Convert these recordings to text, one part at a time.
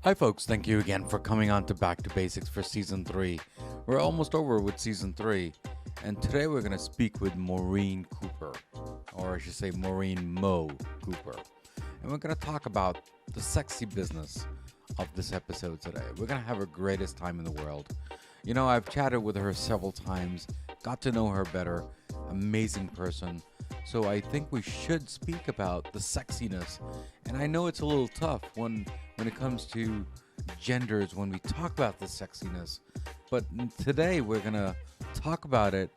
Hi, folks. Thank you again for coming on to Back to Basics for Season 3. We're almost over with Season 3, and today we're going to speak with Maureen Cooper, or I should say Maureen Mo Cooper. And we're going to talk about the sexy business of this episode today. We're going to have our greatest time in the world. You know, I've chatted with her several times, got to know her better, amazing person. So I think we should speak about the sexiness. And I know it's a little tough when it comes to genders when we talk about the sexiness. But today we're going to talk about it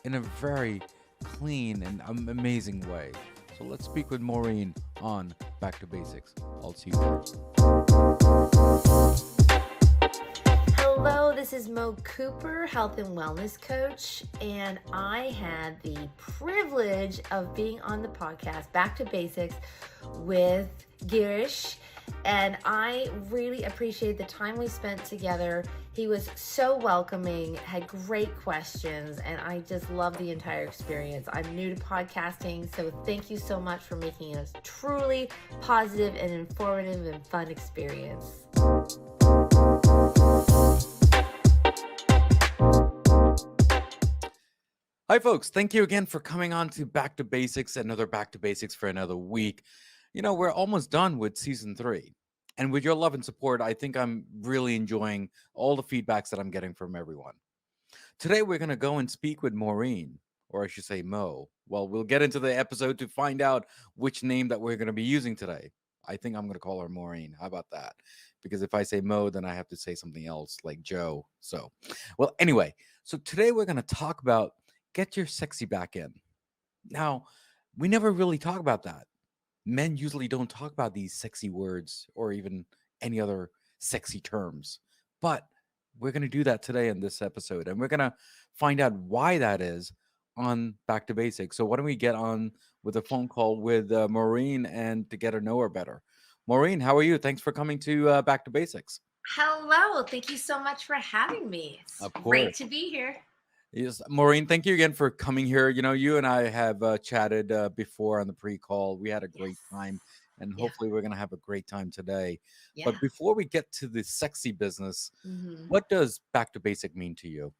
in a very clean and amazing way. So let's speak with Maureen on Back to Basics. I'll see you there. Hello, this is Mo Cooper, health and wellness coach, and I had the privilege of being on the podcast Back to Basics with Girish, and I really appreciate the time we spent together. He was so welcoming, had great questions, and I just love the entire experience. I'm new to podcasting, so thank you so much for making it a truly positive and informative and fun experience. Hi, folks. Thank you again for coming on to Back to Basics, another Back to Basics for another week. You know, we're almost done with Season 3. And with your love and support, I think I'm really enjoying all the feedbacks that I'm getting from everyone. Today, we're going to go and speak with Maureen, or I should say Mo. Well, we'll get into the episode to find out which name that we're going to be using today. I think I'm going to call her Maureen. How about that? Because if I say Mo, then I have to say something else like Joe. So, well, anyway, so today we're going to talk about get your sexy back in. Now, we never really talk about that. Men usually don't talk about these sexy words or even any other sexy terms. But we're going to do that today in this episode. And we're going to find out why that is on Back to Basics. So, why don't we get on with a phone call with Maureen and to get to know her better? Maureen, how are you? Thanks for coming to Back to Basics. Hello, thank you so much for having me. It's Of course. great to be here. Yes, Maureen, thank you again for coming here. You know, you and I have chatted before on the pre-call. We had a great Yes. time, and Yeah. hopefully, we're going to have a great time today. Yeah. But before we get to the sexy business, hmm what does back to basic mean to you?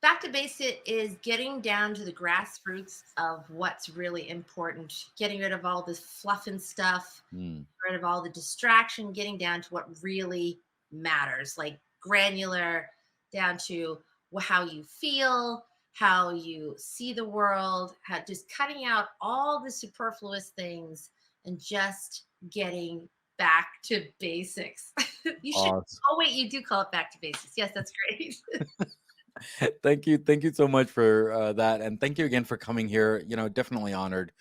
Back to basic is getting down to the grassroots of what's really important, getting rid of all this fluff and stuff, Hmm. rid of all the distraction, getting down to what really matters, like granular, down to how you feel, how you see the world, how just cutting out all the superfluous things and just getting back to basics. You should. Awesome. Oh wait, you do call it back to basics. Yes, that's great. Thank you so much for that, and thank you again for coming here. You know, definitely honored.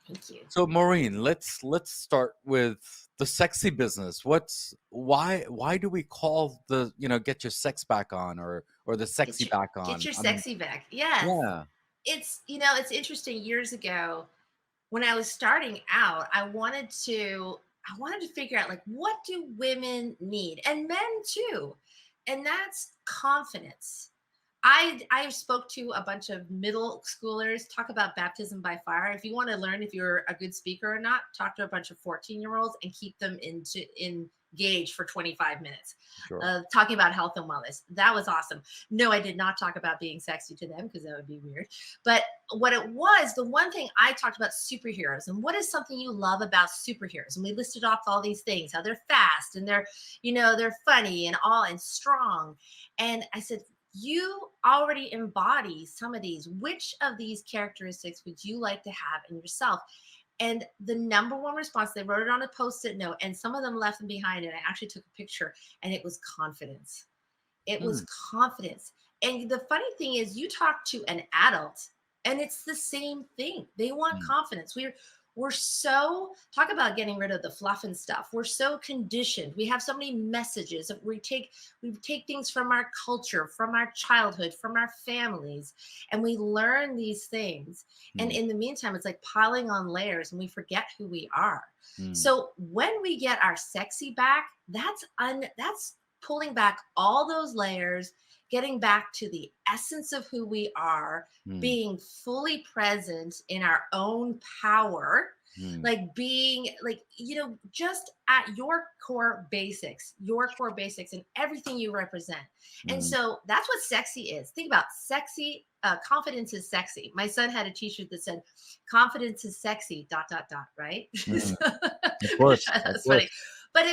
Thank you. So, Maureen, let's start with the sexy business. Why do we call the get your sex back on or the Get sexy your back get on? your I mean, sexy back. Yes. yeah. It's interesting. Years ago, when I was starting out, I wanted to figure out, like, what do women need, and men too, and that's confidence. I spoke to a bunch of middle schoolers, talk about baptism by fire. If you want to learn if you're a good speaker or not, talk to a bunch of 14-year-olds and keep them engaged for 25 minutes, Sure. talking about health and wellness. That was awesome. No, I did not talk about being sexy to them because that would be weird. But what it was, the one thing I talked about, superheroes, and what is something you love about superheroes? And we listed off all these things, how they're fast and they're funny and all and strong. And I said, you already embody some of these. Which of these characteristics would you like to have in yourself? And the number one response, they wrote it on a post-it note, and some of them left them behind. And I actually took a picture, and it was confidence. It was Mm, confidence. And the funny thing is, you talk to an adult, and it's the same thing. They want mm, confidence. We're so, talk about getting rid of the fluff and stuff. We're so conditioned. We have so many messages. We take things from our culture, from our childhood, from our families, and we learn these things. And mm, in the meantime, it's like piling on layers, and we forget who we are. mm, So when we get our sexy back, that's pulling back all those layers, getting back to the essence of who we are, mm, being fully present in our own power. Mm, like being like, just at your core basics and everything you represent. And mm, so that's what sexy is. Think about sexy. Confidence is sexy. My son had a t-shirt that said confidence is sexy dot dot dot, right? mm. Of Which course, of that's funny, course. but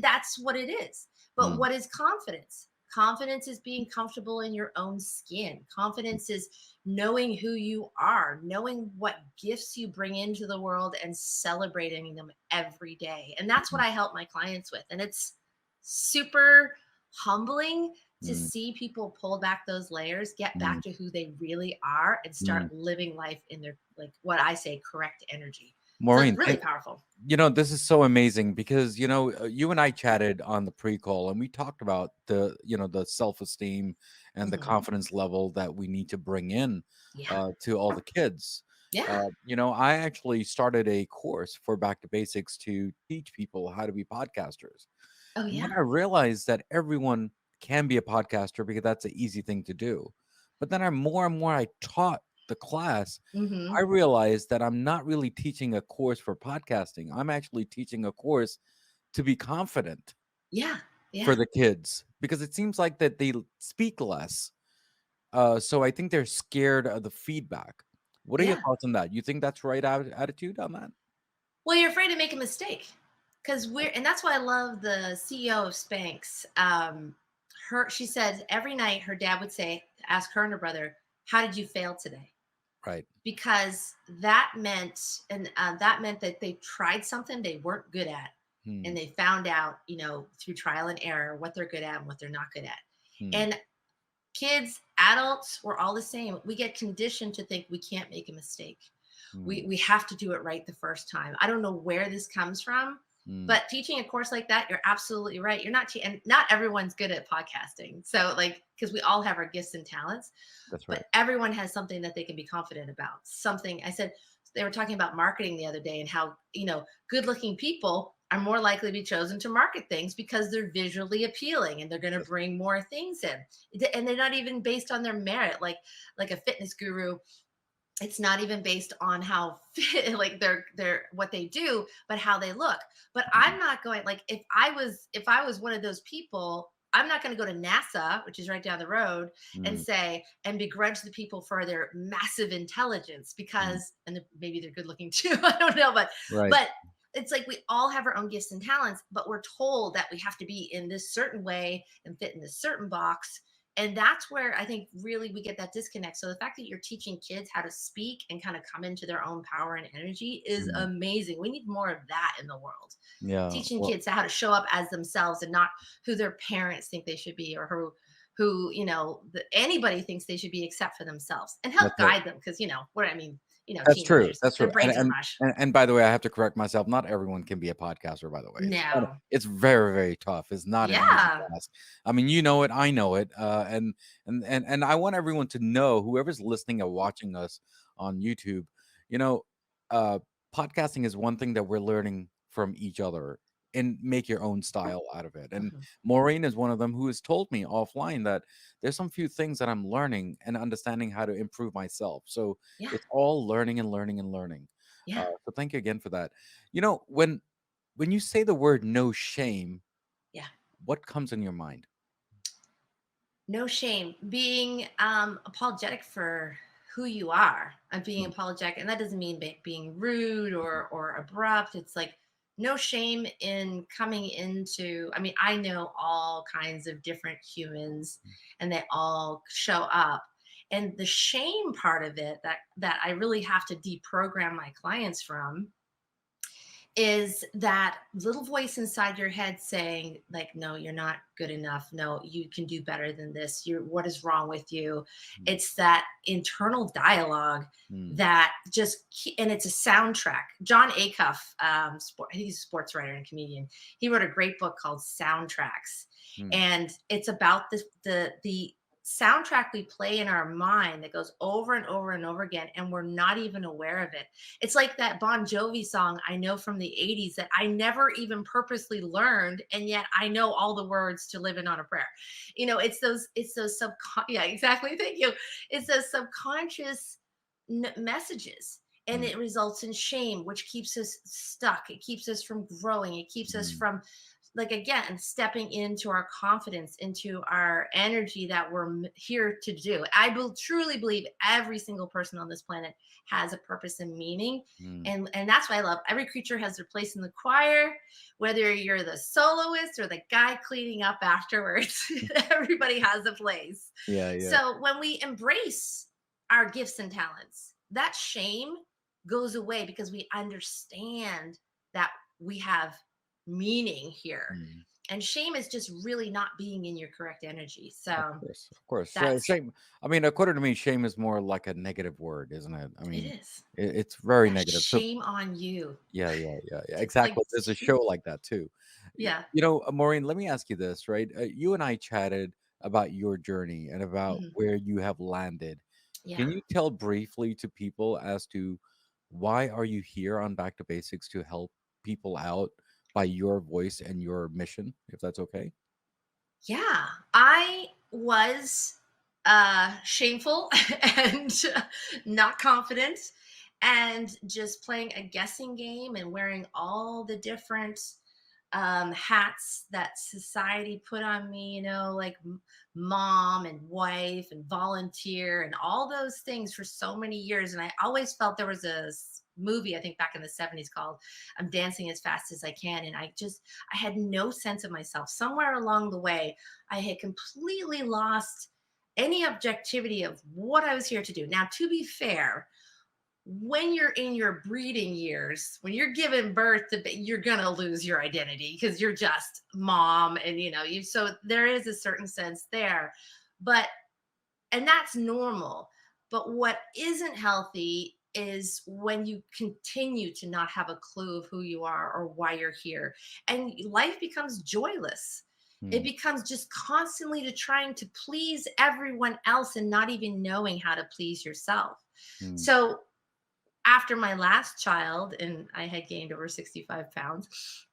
that's what it is. But Mm, what is confidence? Confidence is being comfortable in your own skin. Confidence is knowing who you are, knowing what gifts you bring into the world and celebrating them every day. And that's what mm, I help my clients with. And it's super humbling to mm, see people pull back those layers, get mm, back to who they really are, and mm. start living life in their, like what I say, correct energy. So it's Maureen, really powerful. this is so amazing because you and I chatted on the pre-call and we talked about the self-esteem and the Hmm. confidence level that we need to bring in Yeah. to all the kids. Yeah. I actually started a course for Back to Basics to teach people how to be podcasters. Oh, And then yeah. I realized that everyone can be a podcaster because that's an easy thing to do. But then more and more I taught the class, Hmm. I realized that I'm not really teaching a course for podcasting. I'm actually teaching a course to be confident Yeah. for Yeah. the kids because it seems like that they speak less. So I think they're scared of the feedback. What are your Yeah. thoughts on that? You think that's right attitude on that? Well, you're afraid to make a mistake because Right. and that's why I love the CEO of Spanx. She said every night her dad would say, ask her and her brother, how did you fail today? Right. Because that meant that they tried something they weren't good at. Hmm. And they found out, through trial and error, what they're good at and what they're not good at. Hmm. And kids, adults, we're all the same. We get conditioned to think we can't make a mistake. Hmm. We have to do it right the first time. I don't know where this comes from, Hmm. but teaching a course like that, you're absolutely right. You're not and not everyone's good at podcasting. So like, because we all have our gifts and talents, That's but right. everyone has something that they can be confident about. Something I said, they were talking about marketing the other day and how, good looking people are more likely to be chosen to market things because they're visually appealing and they're going to That's bring more things in. And they're not even based on their merit, like a fitness guru. It's not even based on how fit, like their what they do, but how they look. But right. I'm not going, like, if I was one of those people, I'm not going to go to NASA, which is right down the road, and Hmm. say and begrudge the people for their massive intelligence Hmm. because maybe they're good looking too. I don't know, but Right. but it's like we all have our own gifts and talents, but we're told that we have to be in this certain way and fit in this certain box. And that's where I think really we get that disconnect. So the fact that you're teaching kids how to speak and kind of come into their own power and energy is Hmm. amazing. We need more of that in the world. Yeah. Teaching Well, kids how to show up as themselves and not who their parents think they should be, or who anybody thinks they should be except for themselves, and help that's right. guide them, because what I mean, That's true, teenagers, that's their true, and brains are and mush. and and by the way, I have to correct myself, not everyone can be a podcaster, by the way. No. It's very, very tough, it's not an easy Yeah. task. I mean, you know it, I know it, and I want everyone to know, whoever's listening or watching us on YouTube, you know, uh, podcasting is one thing that we're learning from each other, and make your own style out of it, and Mhm. Maureen is one of them who has told me offline that there's some few things that I'm learning and understanding how to improve myself, so Yeah. it's all learning and learning and learning. Yeah. So thank you again for that. When you say the word no shame, Yeah. what comes in your mind? No shame, being apologetic for who you are, and being Mm, apologetic, and that doesn't mean being rude or abrupt. It's like no shame in coming into, I mean, I know all kinds of different humans and they all show up, and the shame part of it that I really have to deprogram my clients from is that little voice inside your head saying, like, no, you're not good enough, no, you can do better than this, what is wrong with you. mm, It's that internal dialogue mm, that and it's a soundtrack. John Acuff, he's a sports writer and comedian. He wrote a great book called Soundtracks, mm, and it's about the soundtrack we play in our mind that goes over and over and over again, and we're not even aware of it. It's like that Bon Jovi song I know from the 80s that I never even purposely learned, and yet I know all the words to Living on a Prayer. It's those yeah, exactly. Thank you. It's those subconscious messages. And Mm, it results in shame, which keeps us stuck. It keeps us from growing. It keeps us mm, from, like, again, stepping into our confidence, into our energy that we're here to do. Truly believe every single person on this planet has a purpose and meaning. mm. And that's why I love every creature has their place in the choir, whether you're the soloist or the guy cleaning up afterwards. Everybody has a place. Yeah, yeah. So when we embrace our gifts and talents, that shame goes away because we understand that we have meaning here. Mm. And shame is just really not being in your correct energy. Of So course, of course. that's Shame. I mean, according to me, shame is more like a negative word, isn't it? I it mean, is. it's very Yeah, negative. So shame on you. yeah, yeah, yeah, yeah. Like, Exactly. There's a show like that too. yeah. Maureen, let me ask you this, right? You and I chatted about your journey and about Mhm. where you have landed. Can Yeah. you tell briefly to people as to why are you here on Back to Basics to help people out by your voice and your mission, if that's okay? Yeah. I was shameful and not confident and just playing a guessing game and wearing all the different hats that society put on me, like mom and wife and volunteer and all those things for so many years. And I always felt there was a movie, I think back in the 70s, called I'm Dancing as Fast as I Can. And I had no sense of myself. Somewhere along the way, I had completely lost any objectivity of what I was here to do. Now, to be fair, when you're in your breeding years, when you're giving birth to, you're gonna lose your identity because you're just mom, and you. So there is a certain sense there, but and that's normal. But what isn't healthy is when you continue to not have a clue of who you are or why you're here, and life becomes joyless. It Mm, becomes just constantly to trying to please everyone else and not even knowing how to please yourself. mm, So after my last child, and I had gained over 65 pounds,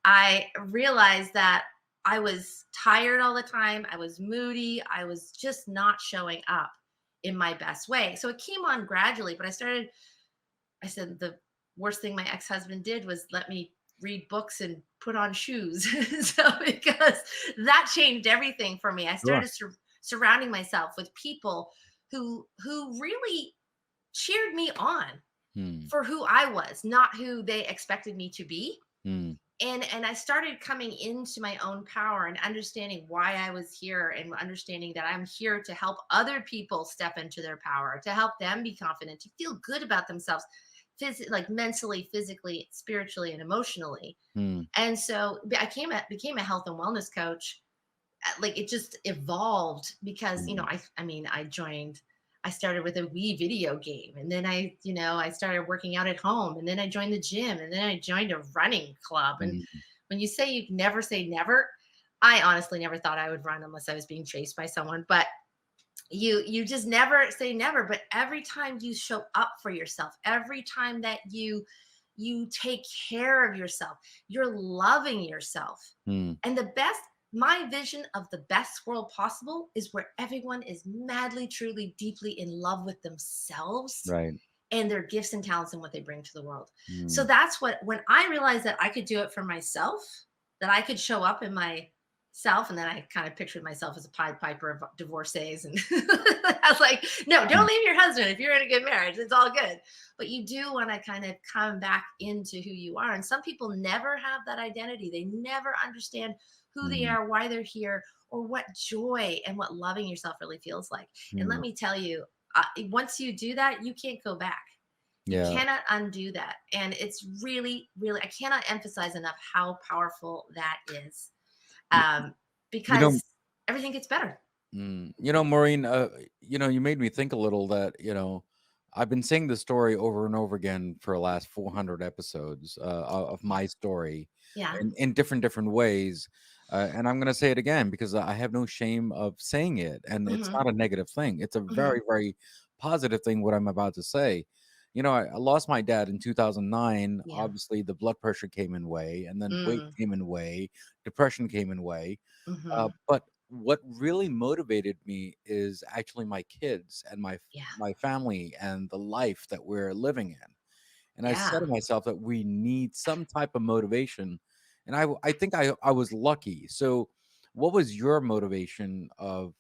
I realized that I was tired all the time. I was moody. I was just not showing up in my best way. So it came on gradually, but I said the worst thing my ex husband did was let me read books and put on shoes. So because that changed everything for me, I sure. started surrounding myself with people who really cheered me on Mm, for who I was, not who they expected me to be. mm, And I started coming into my own power and understanding why I was here, and understanding that I'm here to help other people step into their power, to help them be confident, to feel good about themselves, like mentally, physically, spiritually, and emotionally. mm, And so became a health and wellness coach. Like, it just evolved because mm, I started with a Wii video game, and then I started working out at home, and then I joined the gym, and then I joined a running club. And mm, when you say you never say never, I honestly never thought I would run unless I was being chased by someone. But you just never say never. But every time you show up for yourself, every time that you take care of yourself, you're loving yourself. mm. And my vision of the best world possible is where everyone is madly, truly, deeply in love with themselves Right. and their gifts and talents and what they bring to the world. So Mm, that's when I realized that I could do it for myself, that I could show up in myself. And then I kind of pictured myself as a Pied Piper of divorcees. And I was like, no, don't mm, leave your husband if you're in a good marriage. It's all good. But you do want to kind of come back into who you are. And some people never have that identity. They never understand who they mm, are, why they're here, or what joy and what loving yourself really feels like. And let mm. me tell you, once you do that, you can't go back. You Yeah. cannot undo that. And it's really, really, I cannot emphasize enough how powerful that is, Y- um, You know, because everything gets better. Maureen, you made me think a little that, I've been saying the story over and over again for the last 400 episodes of Yeah. my story Yeah. in different ways. And I'm going to say it again because I have no shame of saying it. And it's Hmm. not a negative thing. It's a Hmm. very, very positive thing, what I'm about to say. I lost my dad in 2009. Yeah. Obviously, the blood pressure came in way, and then weight Mm. came in way, depression came in way. Hmm. But what really motivated me is actually my kids and Yeah. my family and the life that we're living in. And I said Yeah. to myself that we need some type of motivation. And I think I was lucky. So what was your motivation of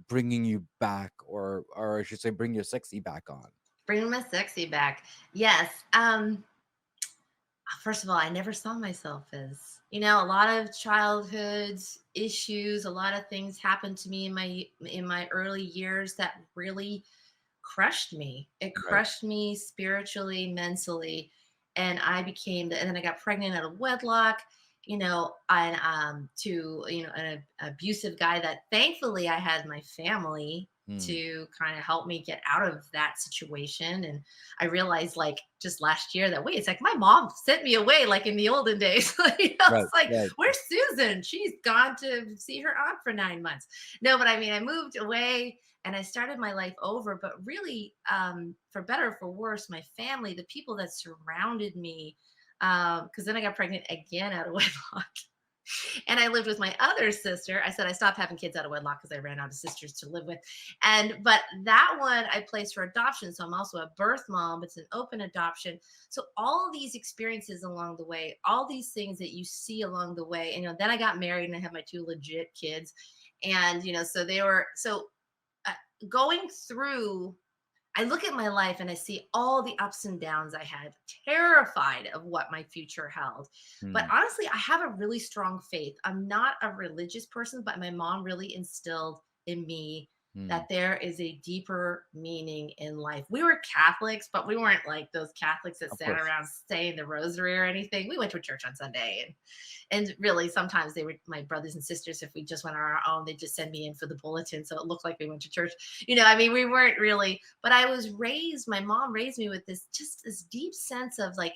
bringing you back, or I should say bring your sexy back on? Bringing my sexy back. Yes. First of all, I never saw myself as, a lot of childhood issues, a lot of things happened to me in my early years that really crushed me. It Right. crushed me spiritually, mentally, and and then I got pregnant out of wedlock. And to an abusive guy that thankfully I had my family Mm, to kind of help me get out of that situation. And I realized like just last year that wait, it's like my mom sent me away like in the olden days. right, It's like, right. where's Susan? She's gone to see her aunt for 9 months. No, but I mean, I moved away and I started my life over. But really, for better or for worse, my family, the people that surrounded me, because then I got pregnant again out of wedlock. And I lived with my other sister. I said I stopped having kids out of wedlock because I ran out of sisters to live with. But that one I placed for adoption. So I'm also a birth mom. It's an open adoption. So all these experiences along the way, all these things that you see along the way. And then I got married and I had my two legit kids. And so they were uh, going through, I look at my life and I see all the ups and downs I had, terrified of what my future held. But Mm, honestly, I have a really strong faith. I'm not a religious person, but my mom really instilled in me mm. that there is a deeper meaning in life. We were Catholics, but we weren't like those Catholics that Of sat course. around saying the rosary or anything. We went to church on Sunday, and really sometimes they were my brothers and sisters. If we just went on our own, they'd just send me in for the bulletin so it looked like we went to church. I mean, we weren't really, but I was raised, my mom raised me with this deep sense of like,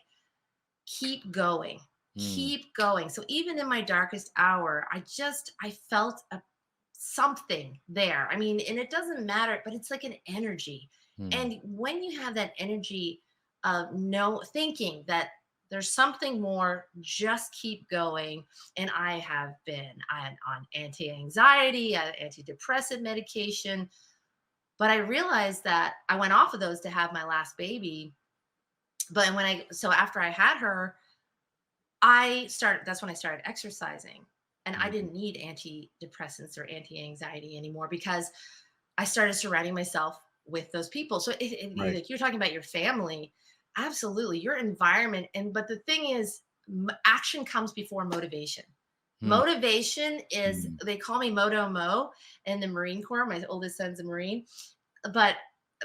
keep going, Mm, keep going. So even in my darkest hour, I felt something there. I mean, and it doesn't matter, but it's like an energy. mm. And when you have that energy of no thinking that there's something more, just keep going. And I have been on anti-anxiety, antidepressant medication, but I realized that I went off of those to have my last baby. But so after I had her, that's when I started exercising. And I Mm, didn't need antidepressants or anti-anxiety anymore because I started surrounding myself with those people. So right. like you're talking about your family, absolutely, your environment. But the thing is, action comes before motivation. Mm, Motivation is, mm. they call me Moto Mo in the Marine Corps. My oldest son's a Marine, but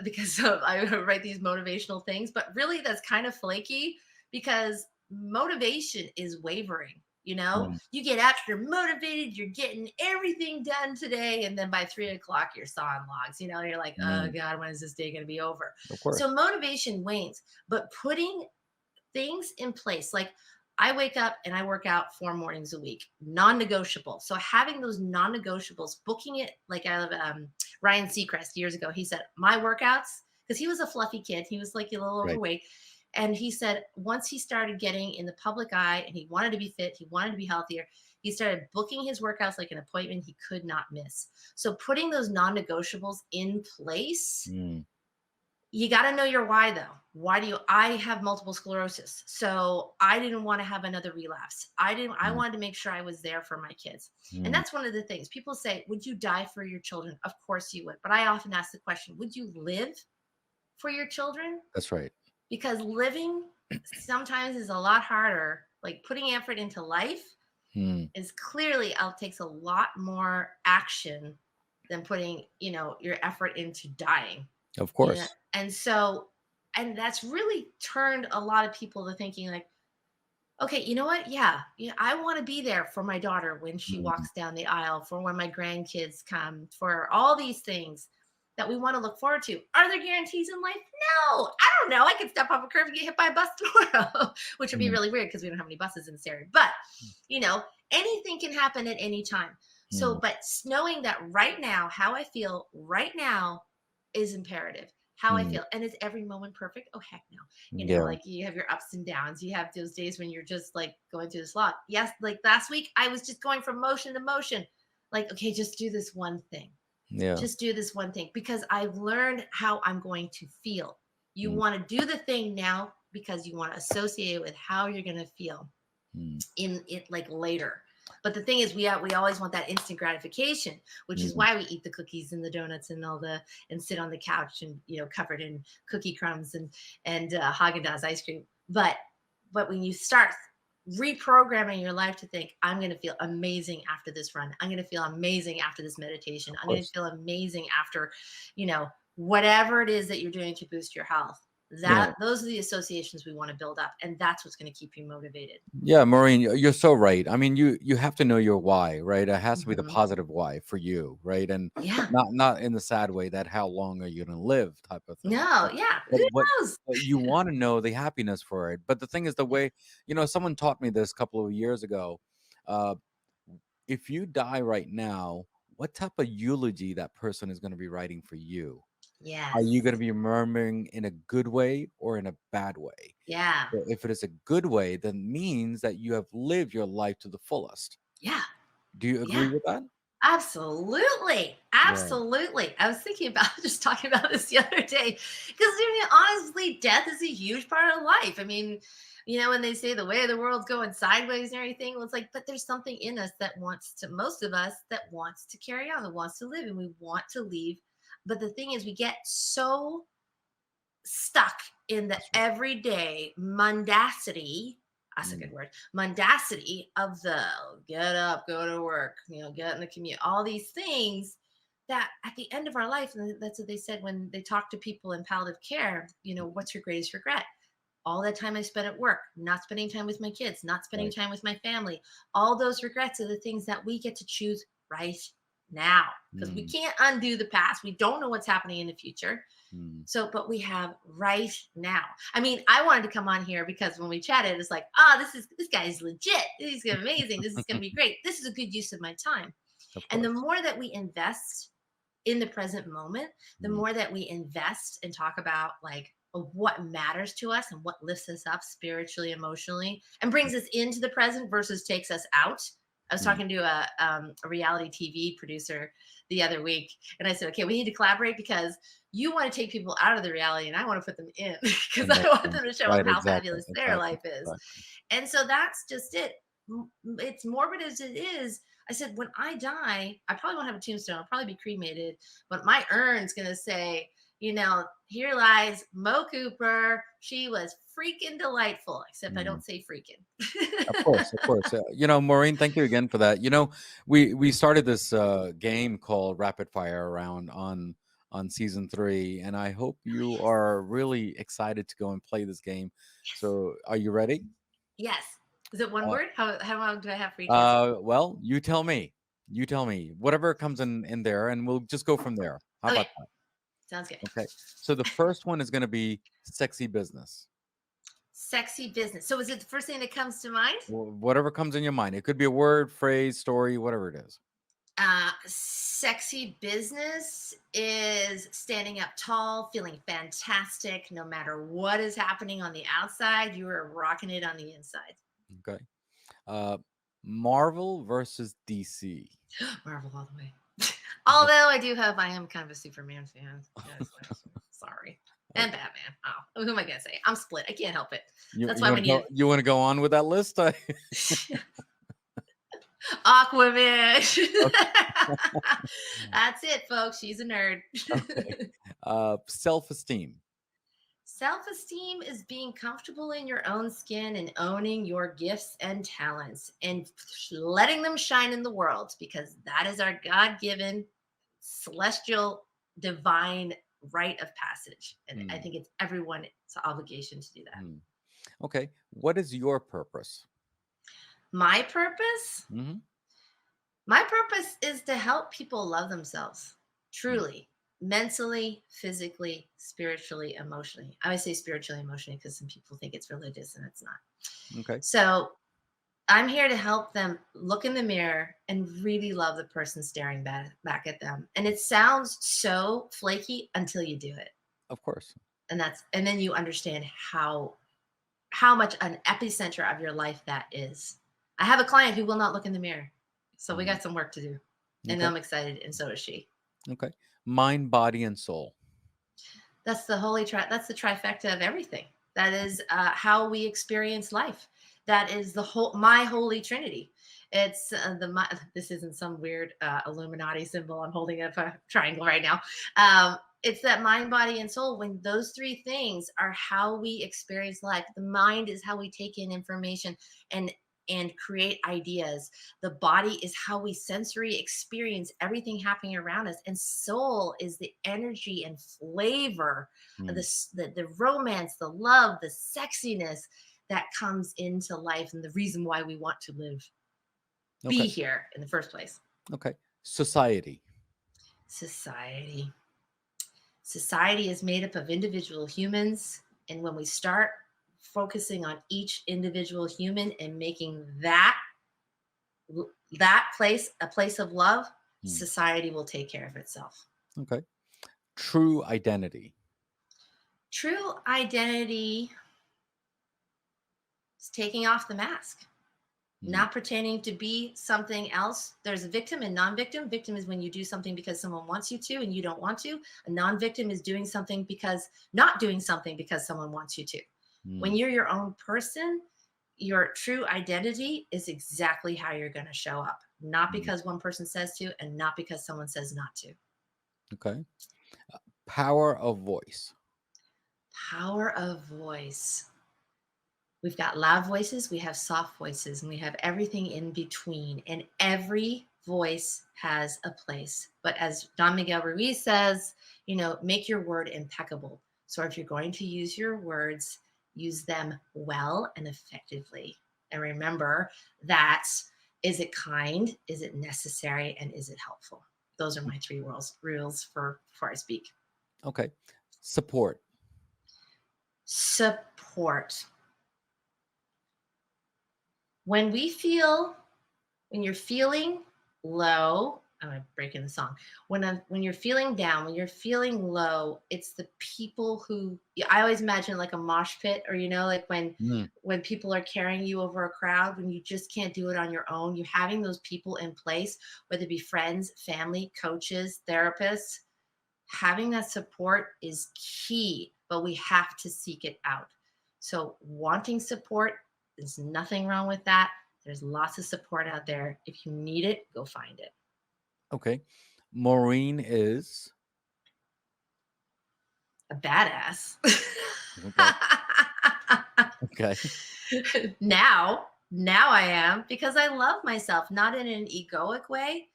because I write these motivational things, but really that's kind of flaky because motivation is wavering. Mm, You get out, you're motivated, you're getting everything done today, and then by 3 o'clock you're sawing logs. You're like, oh mm. God, when is this day going to be over? Of course. So motivation wanes, but putting things in place. Like I wake up and I work out 4 mornings a week, non-negotiable. So having those non-negotiables, booking it like Ryan Seacrest years ago, he said my workouts, because he was a fluffy kid, he was like a little Right. overweight. And he said once he started getting in the public eye and he wanted to be fit, he wanted to be healthier, he started booking his workouts like an appointment he could not miss. So putting those non-negotiables in place, Mm, you got to know your why though. Why do you I have multiple sclerosis. So I didn't want to have another relapse. I mm, wanted to make sure I was there for my kids. And mm. that's one of the things. People say, "Would you die for your children?" Of course you would. But I often ask the question, "Would you live for your children?" That's right. Because living sometimes is a lot harder. Like putting effort into life Mm. is clearly takes a lot more action than putting, your effort into dying. Of Yeah. course. And that's really turned a lot of people to thinking like, okay, you know what? Yeah, yeah, I want to be there for my daughter when she Mm, walks down the aisle, for when my grandkids come, for all these things that we want to look forward to. Are there guarantees in life? No, I don't know. I could step off a curve and get hit by a bus tomorrow, which would be mm, really weird because we don't have any buses in this area. But you know, anything can happen at any time. mm. So, but knowing that right now, how I feel right now is imperative. How I Mm. feel. And is every moment perfect? Oh, heck no. Yeah. Like you have your ups and downs. You have those days when you're just like going through the slog. Yes, like last week, I was just going from motion to motion. Like, okay, just do this one thing. Yeah. Just do this one thing because I've learned how I'm going to feel. You Mm. want to do the thing now, because you want to associate it with how you're going to feel Mm, in it like later. But the thing is, we always want that instant gratification, which is mm, why we eat the cookies and the donuts and all the and sit on the couch and covered in cookie crumbs and Haagen-Dazs ice cream. But when you start reprogramming your life to think, I'm going to feel amazing after this run, I'm going to feel amazing after this meditation, of I'm going to course. feel amazing after, whatever it is that you're doing to boost your health. Yeah. Those are the associations we want to build up, and that's what's going to keep you motivated. Yeah, Maureen, you're so right. I mean, you have to know your why, right? It has to be the Mhm. positive why for you, right? And Yeah. not in the sad way that how long are you going to live type of thing. No, yeah. But Who what knows? but you want to know the happiness for it. But the thing is, the Yeah. way someone taught me this a couple of years ago. Uh, if you die right now, what type of eulogy that person is going to be writing for you? Are you Yes. going to be murmuring in a good way or in a bad way? Yeah. So if it is a good way, then means that you have lived your life to the fullest. Yeah. Do you Yeah. agree with that? Absolutely. Yeah. Absolutely. I was thinking about just talking about this the other day because honestly, death is a huge part of life. I mean, when they say the way of the world's going sideways and everything, well, it's like, but there's something in us that wants to, most of us, that wants to carry on, that wants to live, and we want to leave. But the thing is, we get so stuck in the That's right. everyday mundacity. That's a Mm, good word. Mundacity of the get up, go to work, get in the commute, all these things that at the end of our life, and that's what they said when they talk to people in palliative care, what's your greatest regret? All that time I spent at work, not spending time with my kids, not spending right. time with my family. All those regrets are the things that we get to choose right now because we Mm, can't undo the past. We don't know what's happening in the future. mm, So, but we have right now. I mean, I wanted to come on here because when we chatted, it's like, this guy's legit. He's amazing. This is gonna be great. This is a good use of my time. of And the course. more that we invest in the present moment, the Mm, more that we invest and talk about like what matters to us and what lifts us up spiritually, emotionally, and brings us into the present versus takes us out. I was mm, talking to a reality TV producer the other week, and I said, okay, we need to collaborate because you want to take people out of the reality and I want to put them in because and I that's want them to show them right. how Exactly. fabulous their Exactly. life is. Exactly. And so that's just it. It's morbid as it is. I said, when I die, I probably won't have a tombstone. I'll probably be cremated, but my urn's going to say, here lies Mo Cooper. She was freaking delightful, except I Mm. don't say freaking. Of course, of course. Maureen, thank you again for that. We started this game called Rapid Fire around on season 3, and I hope you are really excited to go and play this game. Yes. So, are you ready? Yes. Is it one Uh, word? How long do I have for each answer? well, you tell me. You tell me. Whatever comes in there, and we'll just go from there. How Okay. about that? Sounds good. Okay. So the first one is going to be sexy business. Sexy business. So is it the first thing that comes to mind? Whatever comes in your mind. It could be a word, phrase, story, whatever it is. Sexy business is standing up tall, feeling fantastic no matter what is happening on the outside. You are rocking it on the inside. Okay. Uh, Marvel versus DC. Marvel all the way. Although I am kind of a Superman fan. Yes, sorry. And Okay. Batman. Oh, who am I gonna say? I'm split. I can't help it. You That's you why want when to go you you want to go on with that list? Aquaman. Okay. That's it, folks. She's a nerd. Okay. Self-esteem. Self esteem is being comfortable in your own skin and owning your gifts and talents and letting them shine in the world because that is our God given celestial divine rite of passage. And I Hmm. think it's everyone's obligation to do that. Hmm. Okay. What is your purpose? My purpose? Hmm. My purpose is to help people love themselves truly, mentally, physically, spiritually, emotionally. I always say spiritually, emotionally because some people think it's religious and it's not. Okay. So I'm here to help them look in the mirror and really love the person staring back at them. And it sounds so flaky until you do it. Of course. And then you understand how much an epicenter of your life that is. I have a client who will not look in the mirror. So we Mm. got some work to do. And Okay. I'm excited and so is she. Okay. Mind, body, and soul. That's the trifecta of everything. That is how we experience life. That is the whole my holy trinity. It's this isn't some weird Illuminati symbol. I'm holding up a triangle right now. It's that mind, body, and soul. When those three things are how we experience life. The mind is how we take in information and create ideas. The body is how we sensory experience everything happening around us, and soul is the energy and flavor of Mm. the romance, the love, the sexiness that comes into life, and the reason why we want to live, be Okay. here in the first place. Okay. Society. Society. Society is made up of individual humans. And when we start focusing on each individual human and making that place a place of love, Mm. society will take care of itself. Okay. True identity. True identity is taking off the mask, Mm. not pretending to be something else. There's a victim and non-victim. Victim is when you do something because someone wants you to and you don't want to. A non-victim is doing something because not doing something because someone wants you to. When Mm. you're your own person, your true identity is exactly how you're going to show up, not Mm. because one person says to and not because someone says not to. Okay. Power of voice. Power of voice. We've got loud voices, we have soft voices, and we have everything in between. And every voice has a place. But as Don Miguel Ruiz says, make your word impeccable. So if you're going to use your words, use them well and effectively. And remember that, is it kind? Is it necessary? And is it helpful? Those are my three rules for before I speak. Okay. Support. Support. When you're feeling low, I'm breaking the song. When you're feeling down, when you're feeling low, it's the people who I always imagine like a mosh pit, or like Mm. when people are carrying you over a crowd, when you just can't do it on your own, you having those people in place, whether it be friends, family, coaches, therapists, having that support is key, but we have to seek it out. So wanting support, there's nothing wrong with that. There's lots of support out there. If you need it, go find it. Okay. Maureen is. A badass. Okay. Okay. now I am, because I love myself, not in an egoic way,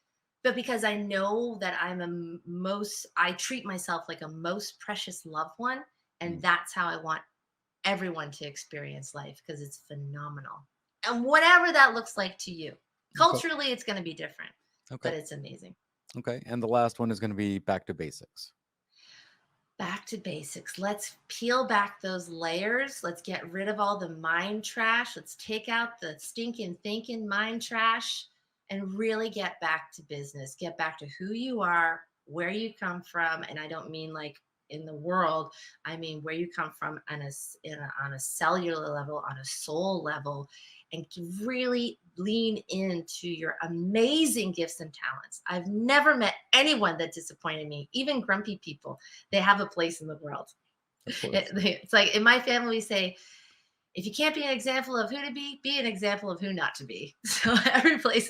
but because I know that I treat myself like a most precious loved one. And Mm. that's how I want everyone to experience life, because it's phenomenal. And whatever that looks like to you, Okay. culturally, it's going to be different, but Okay. it's amazing. Okay. And the last one is going to be back to basics. Back to basics. Let's peel back those layers. Let's get rid of all the mind trash. Let's take out the stinking thinking mind trash and really get back to business. Get back to who you are, where you come from. And I don't mean like in the world, I mean where you come from on a cellular level, on a soul level, and really lean into your amazing gifts and talents. I've never met anyone that disappointed me, even grumpy people. They have a place in the world. Of course. It's like in my family, we say, if you can't be an example of who to be an example of who not to be. So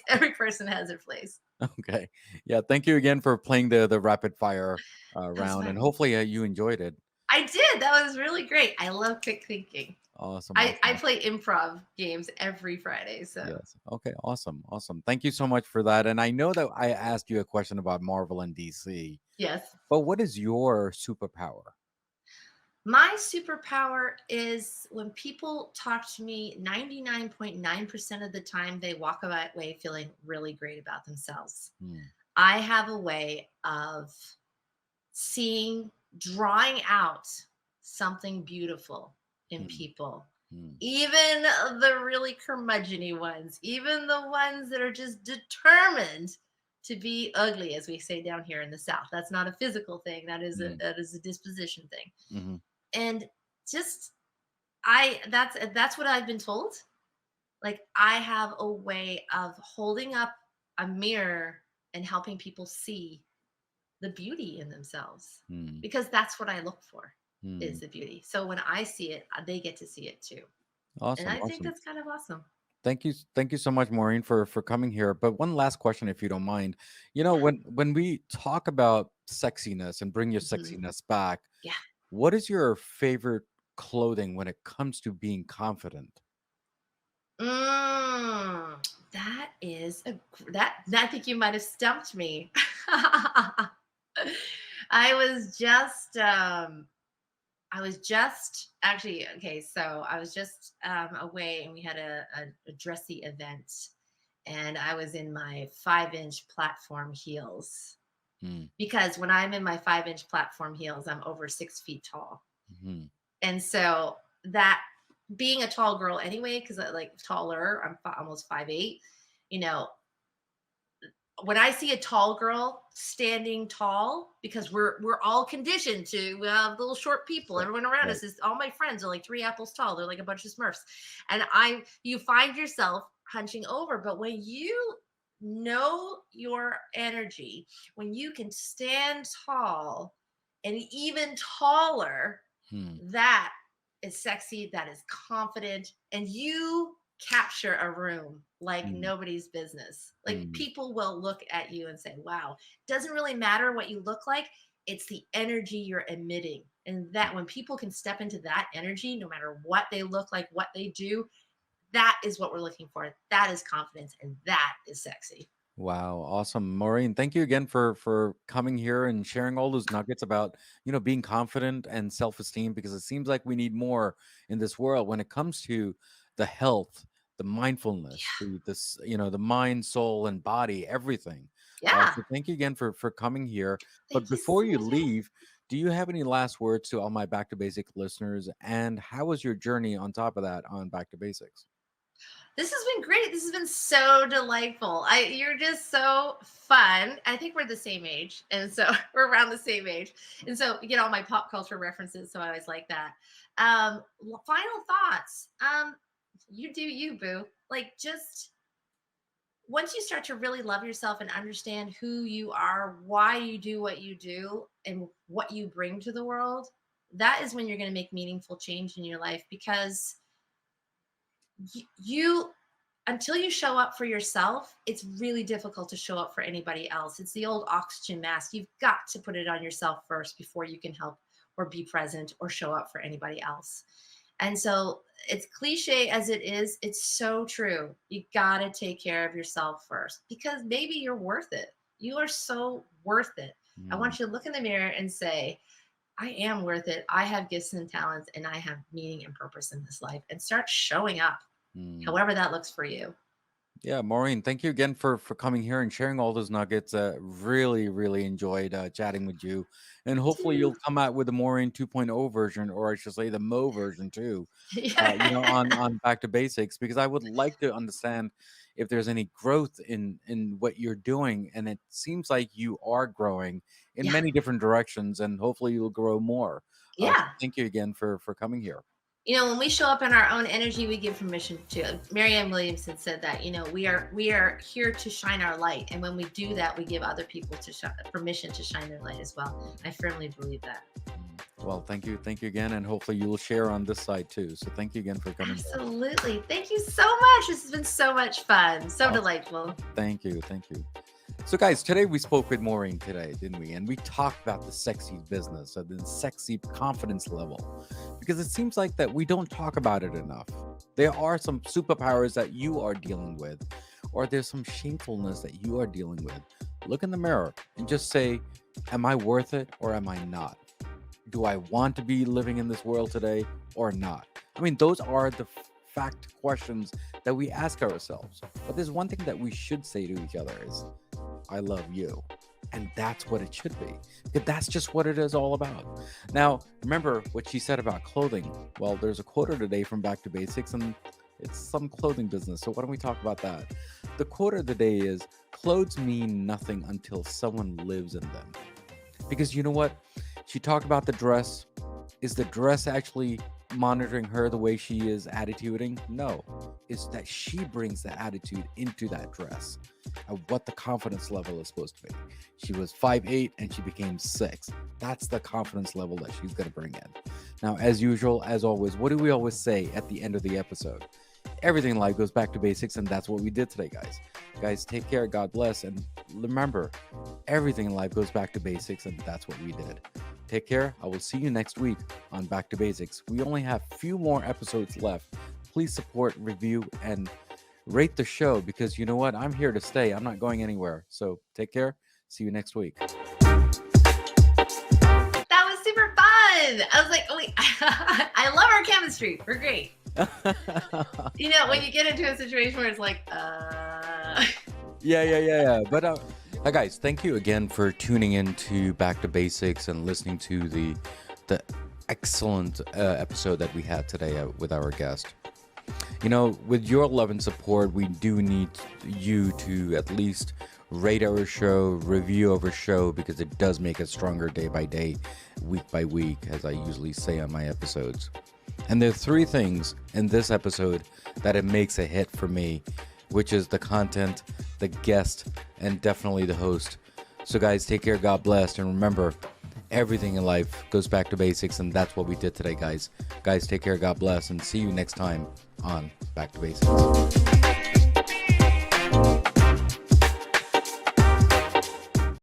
every person has their place. Okay. Yeah. Thank you again for playing the rapid fire That was round, and fun. hopefully you enjoyed it. I did. That was really great. I love quick thinking. Awesome. I Awesome. play improv games every Friday. So Yes. Okay. Awesome. Awesome. Thank you so much for that. And I know that I asked you a question about Marvel and DC, yes. but what is your superpower? My superpower is when people talk to me, 99.9% of the time, they walk away feeling really great about themselves. Hmm. I have a way of drawing out something beautiful in Hmm. people, Hmm. even the really curmudgeony ones, even the ones that are just determined to be ugly, as we say down here in the South. That's not a physical thing. Hmm. That is a disposition thing. Hmm. And just that's what I've been told. Like, I have a way of holding up a mirror and helping people see the beauty in themselves, Hmm. because that's what I look for. Hmm. is the beauty. So when I see it, they get to see it too. And Awesome, I think awesome. that's kind of awesome. Thank you so much, Maureen, for coming here. But one last question, if you don't mind. Yeah. When we talk about sexiness and bring your Mhm. sexiness back, Yeah. what is your favorite clothing when it comes to being confident? That is that. I think you might have stumped me. I was just I was just actually okay. So I was just away, and we had a dressy event, and I was in my 5-inch platform heels Hmm. because when I'm in my 5-inch platform heels, I'm over 6 feet tall, Hmm. and so that being a tall girl anyway, because I like taller, I'm almost 5'8". You know, when I see a tall girl standing tall, because we're all conditioned to little short people. Right. Everyone around Right. us is all my friends are like 3 apples tall. They're like a bunch of Smurfs, and you find yourself hunching over. But when you know your energy, when you can stand tall and even taller, Hmm. that is sexy, that is confident, and you capture a room like Hmm. nobody's business. Like Hmm. people will look at you and say, wow, doesn't really matter what you look like, it's the energy you're emitting. And that when people can step into that energy, no matter what they look like, what they do, that is what we're looking for. That is confidence, and that is sexy. Wow, awesome. Maureen, thank you again for coming here and sharing all those nuggets about, being confident and self-esteem, because it seems like we need more in this world when it comes to the health, the mindfulness, Yeah. the mind, soul, and body, everything. Yeah. So thank you again for coming here. But Thank you before so you much. Yeah. leave, do you have any last words to all my Back to Basic listeners? And how was your journey on top of that on Back to Basics? This has been great. This has been so delightful. You're just so fun. I think we're the same age, and so we're around the same age, and so you get all my pop culture references. So I always like that. Final thoughts. You do you, boo. Like just once you start to really love yourself and understand who you are, why you do what you do, and what you bring to the world, that is when you're going to make meaningful change in your life because you until you show up for yourself, it's really difficult to show up for anybody else. It's the old oxygen mask. You've got to put it on yourself first before you can help or be present or show up for anybody else. And so, it's cliche as it is, it's so true. You got to take care of yourself first because maybe you're worth it. You are so worth it. I Mm, want you to look in the mirror and say, I am worth it. I have gifts and talents and I have meaning and purpose in this life and start showing up mm. however that looks for you. Yeah, Maureen, thank you again for coming here and sharing all those nuggets. Really, really enjoyed chatting with you, and Me hopefully too. you'll come out with the Maureen 2.0 version, or I should say the Mo version too. Yeah. On Back to Basics, because I would like to understand if there's any growth in what you're doing, and it seems like you are growing in Yeah. many different directions, and hopefully you'll grow more. So Yeah. thank you again for coming here. When we show up in our own energy, we give permission to. Marianne Williamson said that, we are here to shine our light. And when we do that, we give other people permission to shine their light as well. I firmly believe that. Well, thank you again, and hopefully you will share on this side too. So thank you again for coming here. Absolutely. Thank you so much. This has been so much fun. So Awesome. delightful. Thank you. Thank you. So, guys, today we spoke with Maureen today, didn't we? And we talked about the sexy business and the sexy confidence level, because it seems like that we don't talk about it enough. There are some superpowers that you are dealing with, or there's some shamefulness that you are dealing with. Look in the mirror and just say, am I worth it or am I not? Do I want to be living in this world today or not? I mean, those are the fact questions that we ask ourselves. But there's one thing that we should say to each other is, I love you. And that's what it should be. Because that's just what it is all about. Now, remember what she said about clothing. Well, there's a quote of the day from Back to Basics, and it's some clothing business. So why don't we talk about that? The quote of the day is, clothes mean nothing until someone lives in them. Because you know what? She talked about the dress. Is the dress actually monitoring her the way she is attituding. No, it's that she brings the attitude into that dress and what the confidence level is supposed to be. She was 5'8" and she became 6. That's the confidence level that she's going to bring in. Now, as usual, as always, what do we always say at the end of the episode? Everything in life goes back to basics, and that's what we did today, guys. Guys, take care, God bless, and remember, everything in life goes back to basics, and that's what we did. Take care. I will see you next week on Back to Basics. We only have a few more episodes left. Please support, review, and rate the show, because you know what? I'm here to stay. I'm not going anywhere. So take care. See you next week. That was super fun. I was like, oh, wait. I love our chemistry. We're great. You know, when you get into a situation where it's like, Yeah. But guys, thank you again for tuning in to Back to Basics and listening to the excellent episode that we had today with our guest. You know, with your love and support, we do need you to at least rate our show, review our show, because it does make us stronger day by day, week by week, as I usually say on my episodes. And there are 3 things in this episode that it makes a hit for me, which is the content, the guest, and definitely the host. So guys, take care, God bless, and remember, everything in life goes back to basics, and that's what we did today, guys. Guys, take care, God bless, and see you next time on Back to Basics.